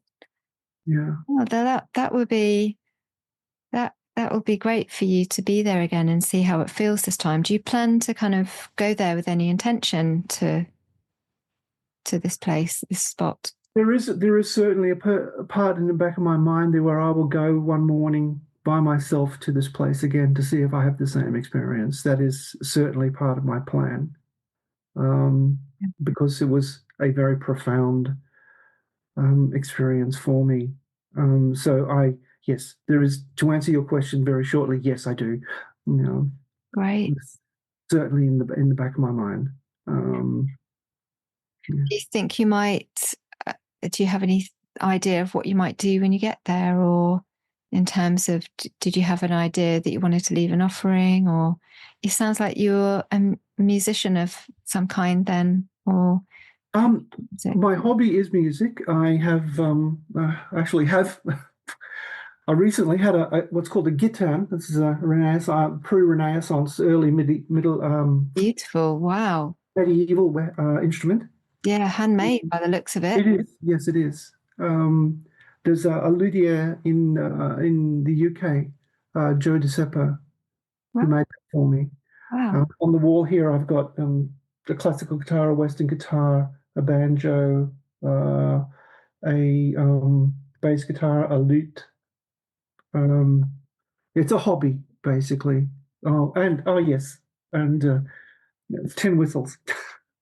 Yeah. Well, that would be that would be great for you to be there again and see how it feels this time. Do you plan to kind of go there with any intention to this place, this spot? There is certainly a part in the back of my mind there where I will go one morning by myself to this place again to see if I have the same experience. That is certainly part of my plan, because it was a very profound experience for me. So yes, there is, to answer your question very shortly, yes, I do. You know, Great. certainly in the back of my mind. Do you think you might? Do you have any idea of what you might do when you get there, or in terms of did you have an idea that you wanted to leave an offering, or it sounds like you're a musician of some kind then, or my hobby is music. I have actually have I recently had a what's called a guitar. This is a Renaissance, pre-Renaissance, early middle beautiful. Wow. medieval instrument. Yeah, handmade by the looks of it. It is. Yes, it is. There's a luthier in the UK, Joe DeSeppa, who made that for me. Wow. On the wall here, I've got a classical guitar, a Western guitar, a banjo, a bass guitar, a lute. It's a hobby, basically. Oh yes, and tin whistles.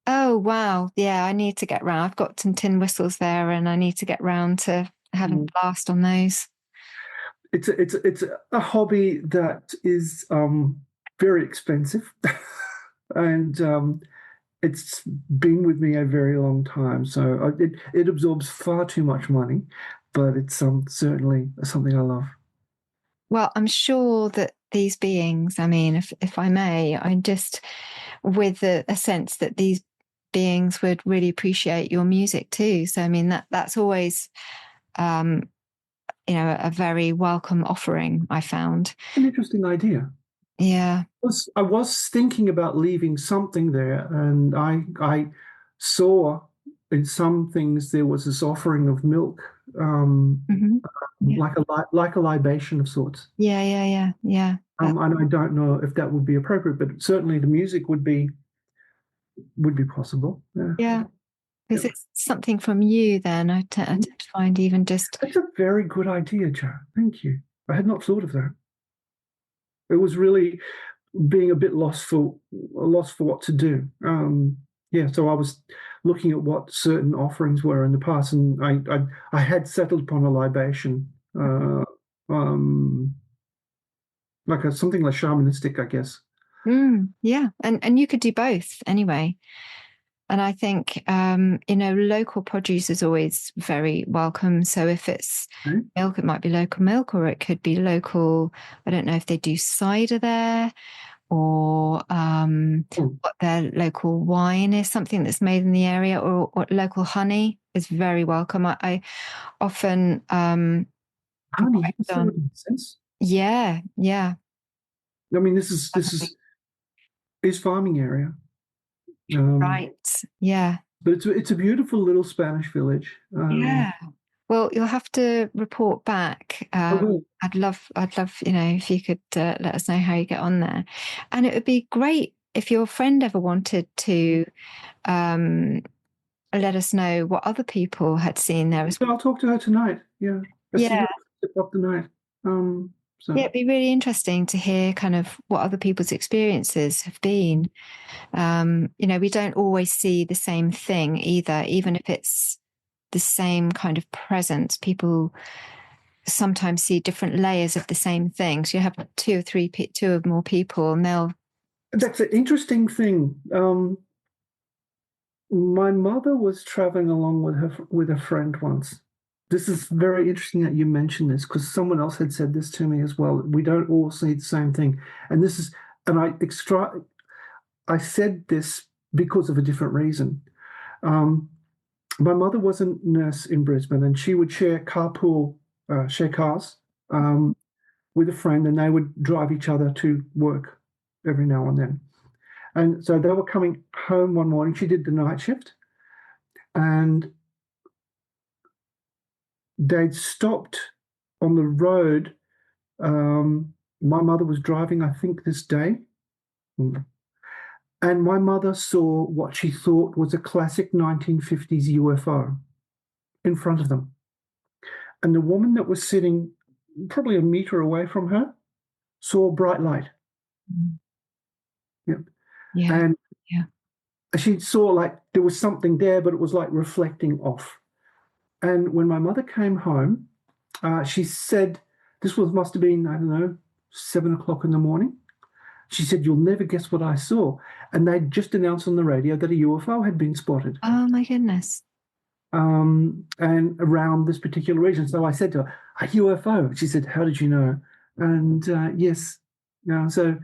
Oh, wow. Yeah, I need to get round. I've got some tin whistles there and I need to get round to having a blast on those. It's a hobby that is very expensive, and it's been with me a very long time. So it absorbs far too much money, but it's certainly something I love. Well, I'm sure that these beings, I mean, if I may, I'm just with a sense that these beings would really appreciate your music too. So, I mean, that's always, a very welcome offering, I found. An interesting idea. Yeah. I was thinking about leaving something there, and I saw in some things there was this offering of milk, like a libation of sorts. Yeah. And I don't know if that would be appropriate, but certainly the music would be possible. Yeah. Because it's something from you then, I tend to find even just... That's a very good idea, Jo. Thank you. I had not thought of that. It was really being a bit lost for what to do. So I was looking at what certain offerings were in the past, and I had settled upon a libation, like something like shamanistic, I guess. Yeah, and you could do both anyway. And I think local produce is always very welcome. So if it's milk, it might be local milk, or it could be local. I don't know if they do cider there, or what their local wine is, something that's made in the area, or local honey is very welcome. I often honey. Does that make sense? Yeah. I mean, this is farming area, right? Yeah, but it's a beautiful little Spanish village. Yeah. Well, you'll have to report back. I'd love, if you could let us know how you get on there. And it would be great if your friend ever wanted to let us know what other people had seen there as well. I'll talk to her tonight. Yeah. Yeah. Up tonight. So Yeah, it'd be really interesting to hear kind of what other people's experiences have been. We don't always see the same thing either, even if it's the same kind of presence. People sometimes see different layers of the same thing. So you have two or more people, and they'll. that's an interesting thing. My mother was traveling along with a friend once. This is very interesting that you mentioned this, because someone else had said this to me as well. We don't all see the same thing, and this is, and I said this because of a different reason. My mother was a nurse in Brisbane, and she would share cars with a friend, and they would drive each other to work every now and then. And so they were coming home one morning. She did the night shift, and they'd stopped on the road. My mother was driving, I think, this day. And my mother saw what she thought was a classic 1950s UFO in front of them. And the woman that was sitting probably a meter away from her saw a bright light. Yep. Yeah. And yeah. she saw like there was something there, but it was like reflecting off. And when my mother came home, she said, must have been, I don't know, 7 o'clock in the morning. She said, "You'll never guess what I saw." And they'd just announced on the radio that a UFO had been spotted. Oh, my goodness. And around this particular region. So I said to her, "A UFO." She said, "How did you know?" And yes, so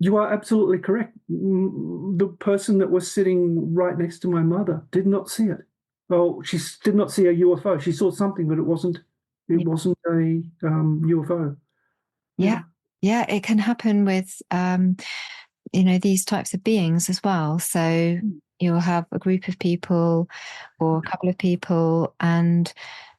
you are absolutely correct. The person that was sitting right next to my mother did not see it. Well, she did not see a UFO. She saw something, but it wasn't a UFO. Yeah, it can happen with these types of beings as well. So you'll have a group of people or a couple of people, and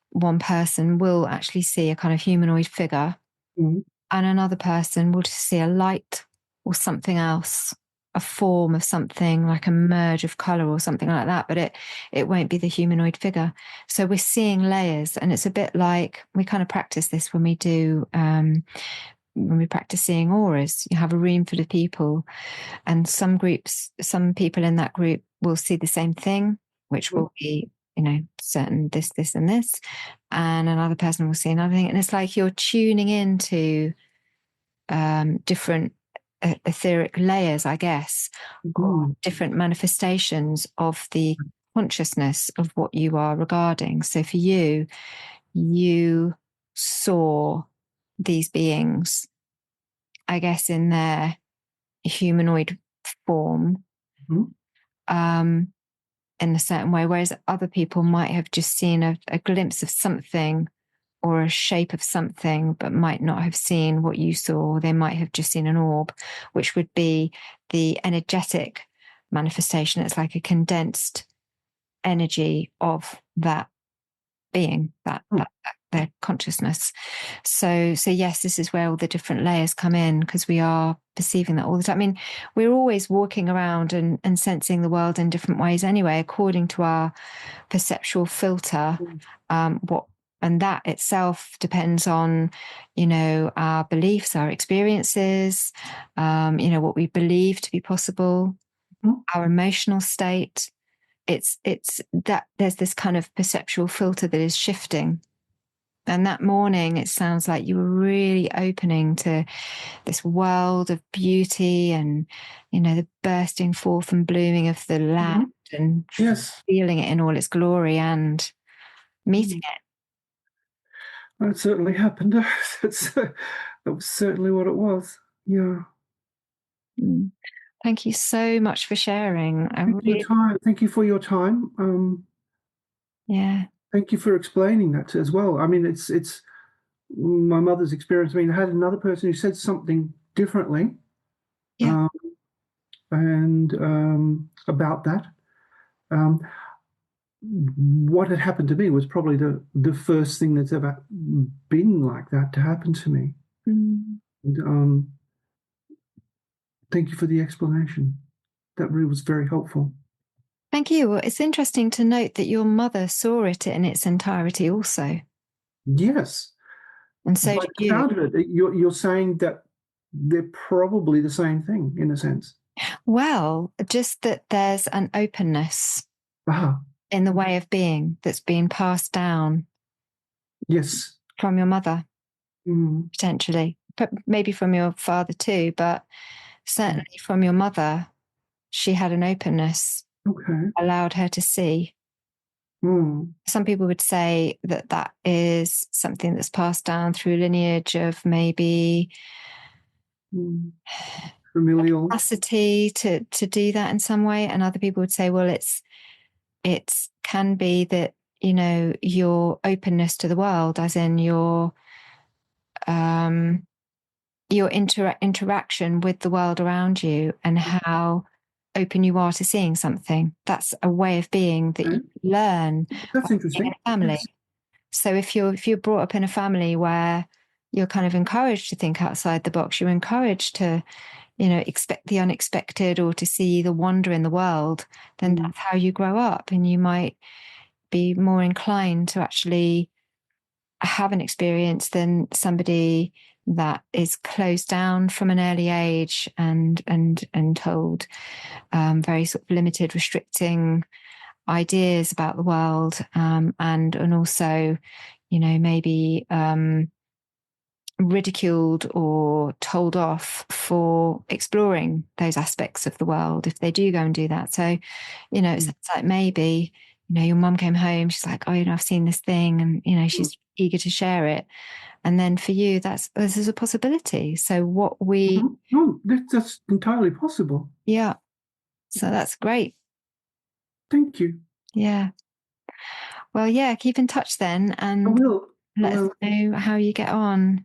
one person will actually see a kind of humanoid figure, and another person will just see a light or something else, a form of something like a merge of color or something like that, but it won't be the humanoid figure. So we're seeing layers, and it's a bit like we kind of practice this when we do when we practice seeing auras. You have a room full of people, and some people in that group will see the same thing, which will be, certain this, and this, and another person will see another thing. And it's like you're tuning into different etheric layers, I guess, or different manifestations of the consciousness of what you are regarding. So for you, you saw these beings, I guess, in their humanoid form, in a certain way, whereas other people might have just seen a glimpse of something or a shape of something, but might not have seen what you saw. They might have just seen an orb, which would be the energetic manifestation. It's like a condensed energy of that being, that their consciousness. So yes, this is where all the different layers come in, because we are perceiving that all the time. I mean, we're always walking around and sensing the world in different ways anyway, according to our perceptual filter. And that itself depends on, our beliefs, our experiences, what we believe to be possible, our emotional state. It's that there's this kind of perceptual filter that is shifting. And that morning, it sounds like you were really opening to this world of beauty and, the bursting forth and blooming of the land, and feeling it in all its glory and meeting it. That certainly happened. That was certainly what it was. Yeah. Thank you so much for sharing. Thank you for your time. Yeah. Thank you for explaining that as well. I mean, it's my mother's experience. I mean, I had another person who said something differently. Yeah. And about that. What had happened to me was probably the first thing that's ever been like that to happen to me. And, thank you for the explanation. That really was very helpful. Thank you. Well, it's interesting to note that your mother saw it in its entirety also. Yes. And so By do the you. sound of it, you're saying that they're probably the same thing in a sense. Well, just that there's an openness in the way of being that's been passed down. Yes. From your mother, potentially, but maybe from your father too, but certainly from your mother. She had an openness, allowed her to see. Some people would say that that is something that's passed down through lineage of maybe familial capacity to do that in some way. And other people would say, well, it can be that, you know, your openness to the world, as in your interaction with the world around you and how open you are to seeing something. That's a way of being that you learn. That's interesting. In a family. Yes. So if you're brought up in a family where you're kind of encouraged to think outside the box, you're encouraged to, you know, expect the unexpected or to see the wonder in the world, then that's how you grow up, and you might be more inclined to actually have an experience than somebody that is closed down from an early age and told very sort of limited, restricting ideas about the world, and also, you know, maybe ridiculed or told off for exploring those aspects of the world if they do go and do that. So, you know, it's like maybe, you know, your mom came home, she's like, oh, you know, I've seen this thing, and, you know, she's eager to share it. And then for you, this is a possibility. So what we... No, that's entirely possible. Yeah. So that's great. Thank you. Yeah. Well, yeah, keep in touch then, and I will. let us know how you get on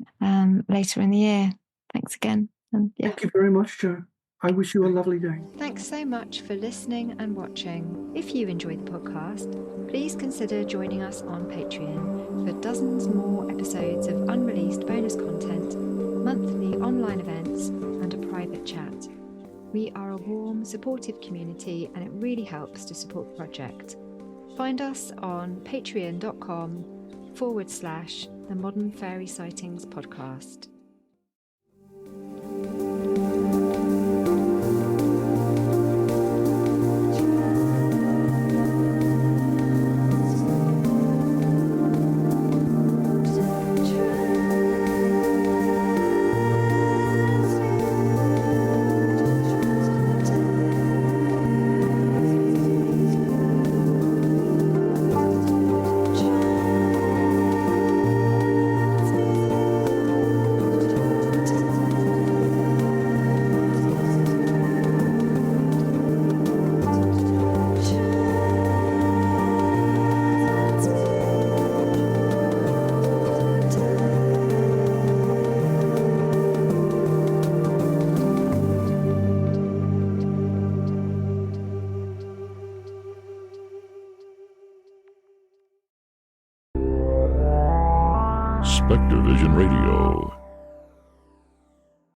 later in the year. Thanks again. Thank you very much, Jo. I wish you a lovely day. Thanks so much for listening and watching. If you enjoyed the podcast, please consider joining us on Patreon for dozens more episodes of unreleased bonus content, monthly online events, and a private chat. We are a warm, supportive community, and it really helps to support the project. Find us on patreon.com/The Modern Fairy Sightings Podcast. Spectre Vision Radio.